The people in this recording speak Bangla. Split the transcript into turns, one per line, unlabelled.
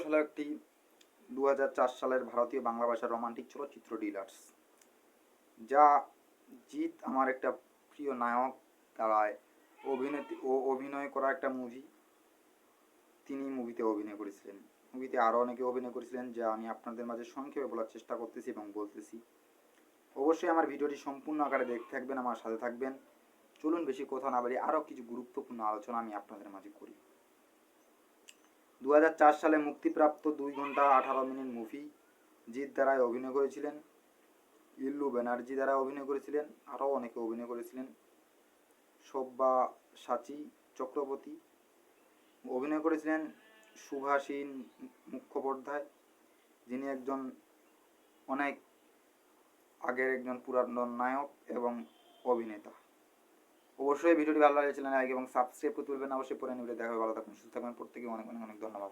হলো একটি সালের ভারতীয় বাংলা ভাষার রোমান্টিক চলচ্চিত্র ডিলার্স, যা জিৎ আমার একটা প্রিয় নায়ক দ্বারায় অভিনয় করা একটা মুভি। তিনি মুভিতে অভিনয় করেছিলেন। মুভিতে আরও অনেকে অভিনয় করেছিলেন, যা আমি আপনাদের মাঝে সংক্ষেপে বলার চেষ্টা করতেছি এবং বলতেছি। অবশ্যই আমার ভিডিওটি সম্পূর্ণ আকারে দেখতে থাকবেন, আমার সাথে থাকবেন। চলুন বেশি কথা না বাড়িয়ে আরও কিছু গুরুত্বপূর্ণ আলোচনা আমি আপনাদের মাঝে করি। 2004 সালে মুক্তিপ্রাপ্ত 2 ঘন্টা 18 মিনিট মুভি জিৎ দ্বারায় অভিনয় করেছিলেন, ইল্লু ব্যানার্জি দ্বারা অভিনয় করেছিলেন, আরও অনেকে অভিনয় করেছিলেন। সব্যসাচী চক্রবর্তী অভিনয় করেছিলেন, সুভাষিনী মুখোপাধ্যায়, যিনি একজন অনেক আগের একজন পুরাতন নায়ক এবং অভিনেতা। অবশ্যই ভিডিওটি ভালো লাগলে চ্যানেল লাইক এবং সাবস্ক্রাইব করতে ভুলবেন না। অবশ্যই পরে নিয়ে দেখা হবে। ভালো থাকুন, সুস্থ থাকবেন প্রত্যেকে। অনেক অনেক অনেক ধন্যবাদ।